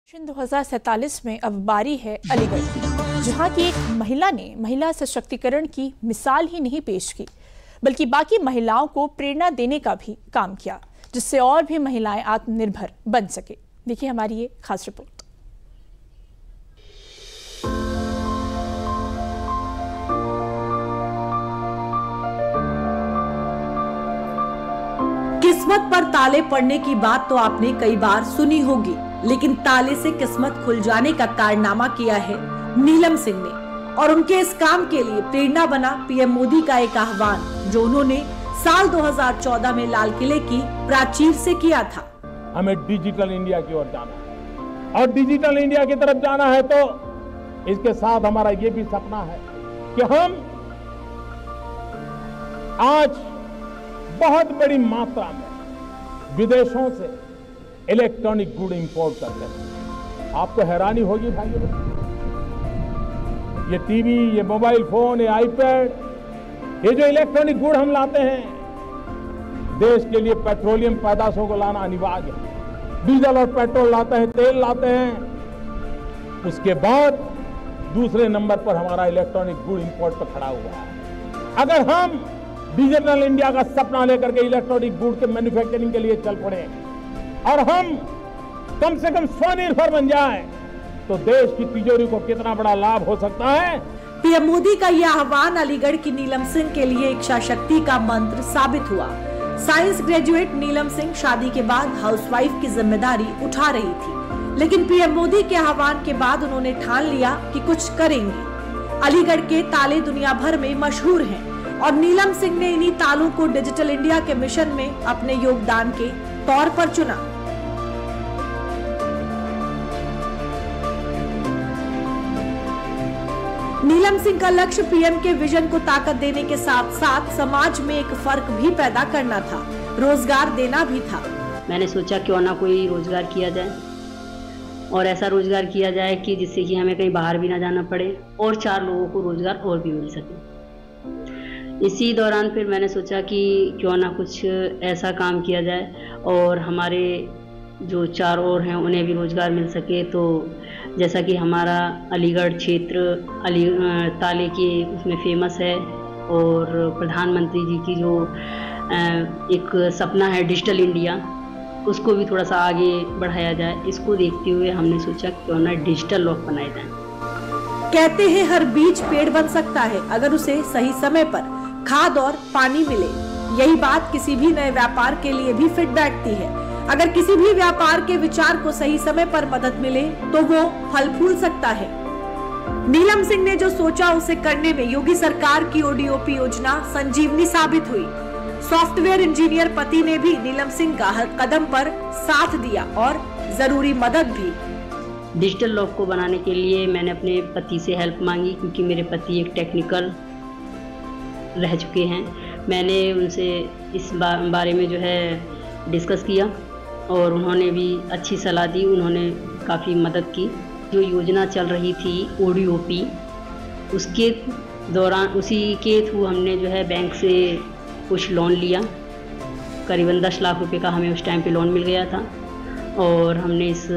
2047 में अब बारी है अलीगढ़ की, जहां की एक महिला ने महिला सशक्तिकरण की मिसाल ही नहीं पेश की, बल्कि बाकी महिलाओं को प्रेरणा देने का भी काम किया, जिससे और भी महिलाएं आत्मनिर्भर बन सके। देखिए हमारी ये खास रिपोर्ट। किस्मत पर ताले पड़ने की बात तो आपने कई बार सुनी होगी, लेकिन ताले से किस्मत खुल जाने का कारनामा किया है नीलम सिंह ने। और उनके इस काम के लिए प्रेरणा बना पीएम मोदी का एक आह्वान, जो उन्होंने साल 2014 में लाल किले की प्राचीर से किया था। हमें डिजिटल इंडिया की ओर जाना है, और डिजिटल इंडिया की तरफ जाना है तो इसके साथ हमारा ये भी सपना है कि हम आज बहुत बड़ी मात्रा में विदेशों से इलेक्ट्रॉनिक गुड इंपोर्ट करते हैं। आपको हैरानी होगी भाइयों, ये टीवी, ये मोबाइल फोन, ये आईपैड, ये जो इलेक्ट्रॉनिक गुड हम लाते हैं, देश के लिए पेट्रोलियम पैदाशों को लाना अनिवार्य है। डीजल और पेट्रोल लाते हैं, तेल लाते हैं, उसके बाद दूसरे नंबर पर हमारा इलेक्ट्रॉनिक गुड इंपोर्ट पर खड़ा हुआ है। अगर हम डिजिटल इंडिया का सपना लेकर के इलेक्ट्रॉनिक गुड के मैन्युफैक्चरिंग के लिए चल पड़े और हम कम से कम स्वनिर्भर बन जाएं, तो देश की तिजोरी को कितना बड़ा लाभ हो सकता है। पीएम मोदी का यह आह्वान अलीगढ़ की नीलम सिंह के लिए इच्छा शक्ति का मंत्र साबित हुआ। साइंस ग्रेजुएट नीलम सिंह शादी के बाद हाउसवाइफ की जिम्मेदारी उठा रही थी, लेकिन पीएम मोदी के आह्वान के बाद उन्होंने ठान लिया कि कुछ करेंगी। अलीगढ़ के ताले दुनिया भर में मशहूर हैं और नीलम सिंह ने इन्हीं तालों को डिजिटल इंडिया के मिशन में अपने योगदान के तौर पर चुना। नीलम सिंह का लक्ष्य पीएम के विजन को ताकत देने के साथ साथ समाज में एक फर्क भी पैदा करना था, रोजगार देना भी था। मैंने सोचा क्यों ना कोई रोजगार किया जाए, और ऐसा रोजगार किया जाए कि जिससे कि हमें कहीं बाहर भी ना जाना पड़े और 4 लोगों को रोजगार और भी मिल सके। इसी दौरान फिर मैंने सोचा कि क्यों ना कुछ ऐसा काम किया जाए और हमारे जो 4 और हैं उन्हें भी रोजगार मिल सके। तो जैसा कि हमारा अलीगढ़ क्षेत्र ताले के उसमें फेमस है, और प्रधानमंत्री जी की जो एक सपना है डिजिटल इंडिया, उसको भी थोड़ा सा आगे बढ़ाया जाए। इसको देखते हुए हमने सोचा क्यों ना डिजिटल लॉक बनाए जाए। कहते हैं हर बीज पेड़ बन सकता है अगर उसे सही समय पर खाद और पानी मिले। यही बात किसी भी नए व्यापार के लिए भी फिट बैठती है। अगर किसी भी व्यापार के विचार को सही समय पर मदद मिले तो वो फल फूल सकता है। नीलम सिंह ने जो सोचा उसे करने में योगी सरकार की ओडीओपी योजना संजीवनी साबित हुई। सॉफ्टवेयर इंजीनियर पति ने भी नीलम सिंह का हर कदम पर साथ दिया और जरूरी मदद भी। डिजिटल लॉक को बनाने के लिए मैंने अपने पति से हेल्प मांगी, क्योंकि मेरे पति एक टेक्निकल रह चुके हैं। मैंने उनसे इस बारे में जो है डिस्कस किया और उन्होंने भी अच्छी सलाह दी, उन्होंने काफ़ी मदद की। जो योजना चल रही थी ओडीओपी, उसके दौरान उसी के थ्रू हमने जो है बैंक से कुछ लोन लिया। करीबन 10 लाख रुपए का हमें उस टाइम पे लोन मिल गया था, और हमने इस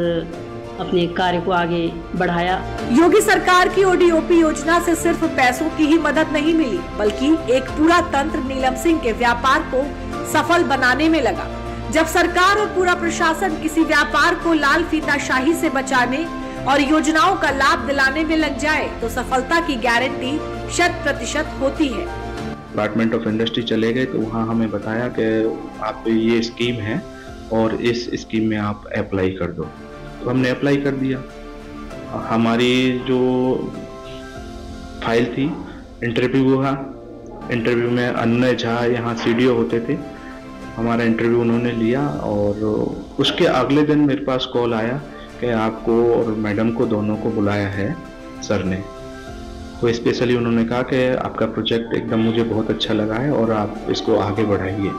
अपने कार्य को आगे बढ़ाया। योगी सरकार की ओडीओपी योजना से सिर्फ पैसों की ही मदद नहीं मिली, बल्कि एक पूरा तंत्र नीलम सिंह के व्यापार को सफल बनाने में लगा। जब सरकार और पूरा प्रशासन किसी व्यापार को लाल फीताशाही से बचाने और योजनाओं का लाभ दिलाने में लग जाए, तो सफलता की गारंटी 100% होती है। डिपार्टमेंट ऑफ इंडस्ट्री चले गए तो वहाँ हमें बताया कि आप ये स्कीम है और इस स्कीम में आप अप्लाई कर दो। तो हमने अप्लाई कर दिया। हमारी जो फाइल थी, इंटरव्यू हुआ। इंटरव्यू में अन्य झा यहाँ सीडीओ होते थे, हमारा इंटरव्यू उन्होंने लिया, और उसके अगले दिन मेरे पास कॉल आया कि आपको और मैडम को दोनों को बुलाया है सर ने। तो स्पेशली उन्होंने कहा कि आपका प्रोजेक्ट एकदम मुझे बहुत अच्छा लगा है और आप इसको आगे बढ़ाइए,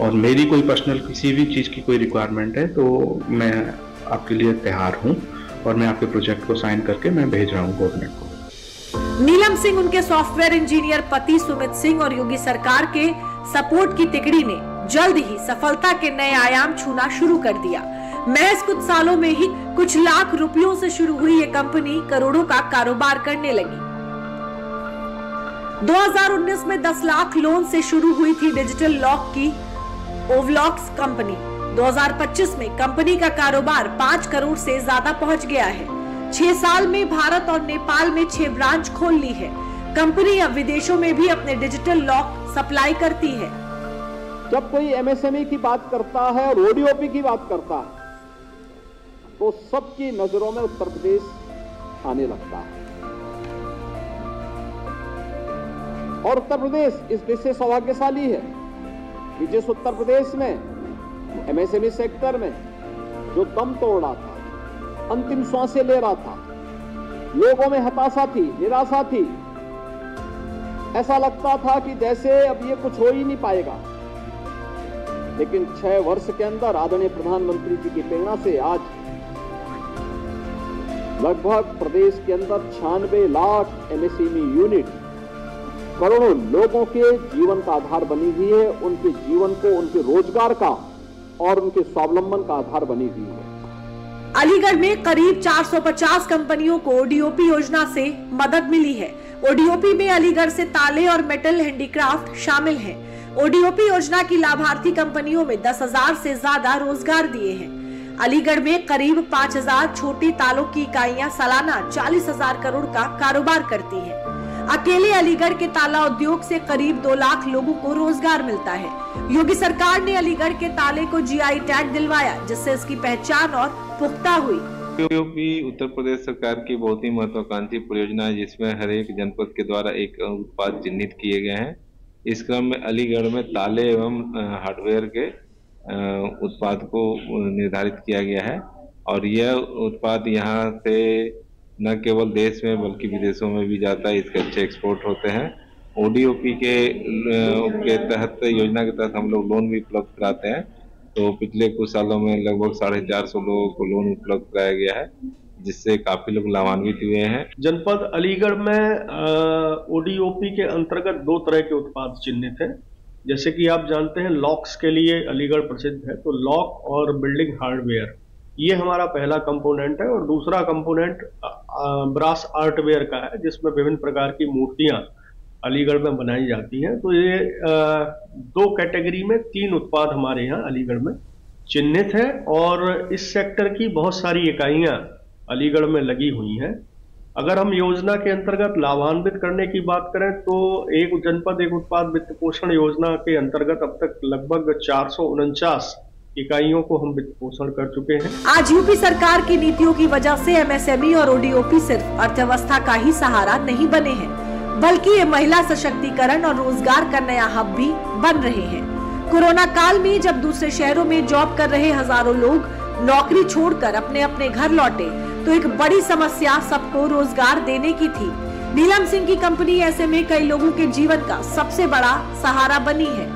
और मेरी कोई पर्सनल किसी भी चीज़ की कोई रिक्वायरमेंट है तो मैं आपके लिए तैयार हूँ, और मैं आपके प्रोजेक्ट को साइन करके मैं भेज रहा हूँ गवर्नमेंट को। नीलम सिंह, उनके सॉफ्टवेयर इंजीनियर पति सुमित सिंह और योगी सरकार के सपोर्ट की तिकड़ी ने जल्द ही सफलता के नए आयाम छूना शुरू कर दिया। महज कुछ सालों में ही कुछ लाख रुपयों से शुरू हुई ये कंपनी करोड़ों का कारोबार करने लगी। 2019 में 10 लाख लोन से शुरू हुई थी डिजिटल लॉक की ओवलॉक्स कंपनी। 2025 में कंपनी का कारोबार 5 करोड़ से ज्यादा पहुंच गया है। 6 साल में भारत और नेपाल में 6 ब्रांच खोल ली है। कंपनी अब विदेशों में भी अपने डिजिटल लॉक सप्लाई करती है। जब कोई एमएसएमई की बात करता है और ओडीओपी की बात करता है तो सबकी नजरों में उत्तर प्रदेश आने लगता है। और उत्तर प्रदेश इस देश से सौभाग्यशाली है कि जिस उत्तर प्रदेश में एमएसएमई सेक्टर में जो दम तोड़ रहा था, अंतिम सांसें ले रहा था, लोगों में हताशा थी, निराशा थी, ऐसा लगता था कि जैसे अब ये कुछ हो ही नहीं पाएगा, लेकिन 6 वर्ष के अंदर आदरणीय प्रधानमंत्री जी की प्रेरणा से आज लगभग प्रदेश के अंदर 96 लाख एमएसएमई यूनिट करोड़ों लोगों के जीवन का आधार बनी हुई है, उनके जीवन को, उनके रोजगार का और उनके स्वावलंबन का आधार बनी हुई है। अलीगढ़ में करीब 450 कंपनियों को ओडीओपी योजना से मदद मिली है। ओडीओपी में अलीगढ़ से ताले और मेटल हैंडीक्राफ्ट शामिल हैं। ओडीओपी योजना की लाभार्थी कंपनियों में 10,000 से ज्यादा रोजगार दिए हैं। अलीगढ़ में करीब 5,000 छोटी तालों की इकाइयां सालाना 40,000 करोड़ का कारोबार करती हैं। अकेले अलीगढ़ के ताला उद्योग से करीब 2 लाख लोगों को रोजगार मिलता है। योगी सरकार ने अलीगढ़ के ताले को जीआई टैग दिलवाया, जिससे इसकी पहचान और पुख्ता हुई। ओडीओपी उत्तर प्रदेश सरकार की बहुत ही महत्वाकांक्षी परियोजना है, जिसमें हर एक जनपद के द्वारा एक उत्पाद चिन्हित किए गए हैं। इस क्रम में अलीगढ़ में ताले एवं हार्डवेयर के उत्पाद को निर्धारित किया गया है और यह उत्पाद यहाँ से न केवल देश में बल्कि विदेशों में भी जाता है। इसके अच्छे एक्सपोर्ट होते हैं। ओडीओपी के तहत, योजना के तहत हम लोग लोन भी उपलब्ध कराते हैं। तो पिछले कुछ सालों में लगभग 450 लोगों को लोन उपलब्ध कराया गया है, जिससे काफी लोग लाभान्वित हुए हैं। जनपद अलीगढ़ में ओडीओपी के अंतर्गत 2 तरह के उत्पाद चिन्हित हैं। जैसे कि आप जानते हैं, लॉक्स के लिए अलीगढ़ प्रसिद्ध है, तो लॉक और बिल्डिंग हार्डवेयर ये हमारा पहला कंपोनेंट है। और दूसरा कंपोनेंट ब्रास आर्टवेयर का है, जिसमें विभिन्न प्रकार की मूर्तियां अलीगढ़ में बनाई जाती हैं। तो ये 2 कैटेगरी में 3 उत्पाद हमारे यहाँ अलीगढ़ में चिन्हित है और इस सेक्टर की बहुत सारी इकाइयां अलीगढ़ में लगी हुई हैं। अगर हम योजना के अंतर्गत लाभान्वित करने की बात करें तो एक जनपद एक उत्पाद वित्त पोषण योजना के अंतर्गत अब तक लगभग 449 इकाइयों को हम वित्त पोषण कर चुके हैं। आज यूपी सरकार की नीतियों की वजह से एमएसएमई और ओडीओपी सिर्फ अर्थव्यवस्था का ही सहारा नहीं बने हैं, बल्कि ये महिला सशक्तिकरण और रोजगार का नया हब भी बन रहे हैं। कोरोना काल में जब दूसरे शहरों में जॉब कर रहे हजारों लोग नौकरी छोड़कर अपने अपने घर लौटे, तो एक बड़ी समस्या सबको रोजगार देने की थी। नीलम सिंह की कंपनी ऐसे में कई लोगों के जीवन का सबसे बड़ा सहारा बनी है।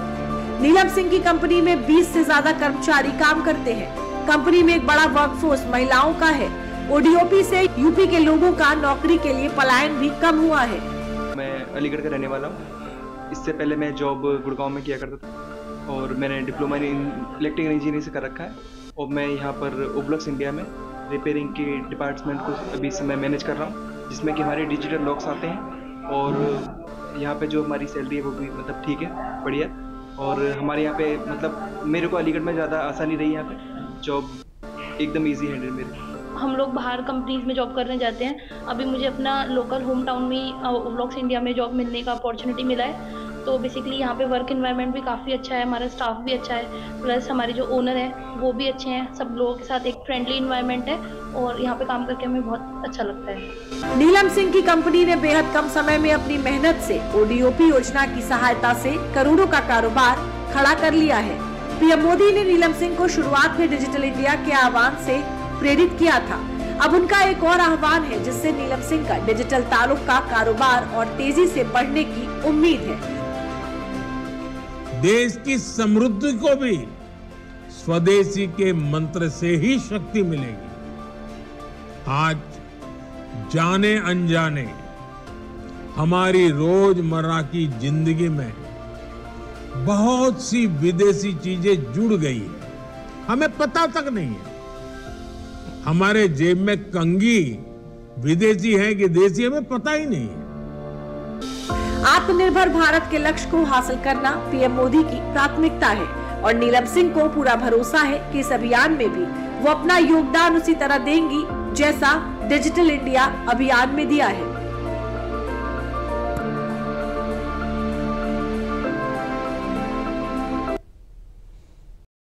नीलम सिंह की कंपनी में 20 से ज्यादा कर्मचारी काम करते हैं। कंपनी में एक बड़ा वर्कफोर्स महिलाओं का है। ओडीओपी से यूपी के लोगों का नौकरी के लिए पलायन भी कम हुआ है। मैं अलीगढ़ का रहने वाला हूँ। इससे पहले मैं जॉब गुड़गांव में किया करता था और मैंने डिप्लोमा इन इलेक्ट्रिकल इंजीनियरिंग से कर रखा है और मैं यहाँ पर ओवलॉक्स इंडिया में रिपेयरिंग के डिपार्टमेंट को अभी समय मैनेज कर रहा हूँ, जिसमें कि हमारे डिजिटल लॉक्स आते हैं और यहाँ पे जो हमारी सैलरी है वो भी मतलब ठीक है, बढ़िया। और हमारे यहाँ पे मतलब मेरे को अलीगढ़ में ज़्यादा आसानी रही, यहाँ पे जॉब एकदम इजी हैंडल मेरे। हम लोग बाहर कंपनीज में जॉब करने जाते हैं। अभी मुझे अपना लोकल होम टाउन में ओवलॉक्स इंडिया में जॉब मिलने का अपॉर्चुनिटी मिला है। तो बेसिकली यहाँ पे वर्क एनवायरनमेंट भी काफ़ी अच्छा है, हमारा स्टाफ भी अच्छा है, प्लस हमारे जो ओनर हैं वो भी अच्छे हैं। सब लोगों के साथ एक फ्रेंडली इन्वायरमेंट है और यहाँ पे काम करके हमें बहुत अच्छा लगता है। नीलम सिंह की कंपनी ने बेहद कम समय में अपनी मेहनत से ओडीओपी योजना की सहायता से करोड़ों का कारोबार खड़ा कर लिया है। पीएम मोदी ने नीलम सिंह को शुरुआत में डिजिटल इंडिया के आह्वान से प्रेरित किया था। अब उनका एक और आह्वान है, जिससे नीलम सिंह का डिजिटल ताल्लुक का कारोबार और तेजी से बढ़ने की उम्मीद है। देश की समृद्धि को भी स्वदेशी के मंत्र से ही शक्ति मिलेगी। आज जाने अनजाने हमारी रोजमर्रा की जिंदगी में बहुत सी विदेशी चीजें जुड़ गई है, हमें पता तक नहीं है। हमारे जेब में कंघी विदेशी है कि देसी हमें पता ही नहीं है। आत्मनिर्भर भारत के लक्ष्य को हासिल करना पीएम मोदी की प्राथमिकता है और नीलम सिंह को पूरा भरोसा है कि इस अभियान में भी वो अपना योगदान उसी तरह देंगी जैसा डिजिटल इंडिया अभियान में दिया है।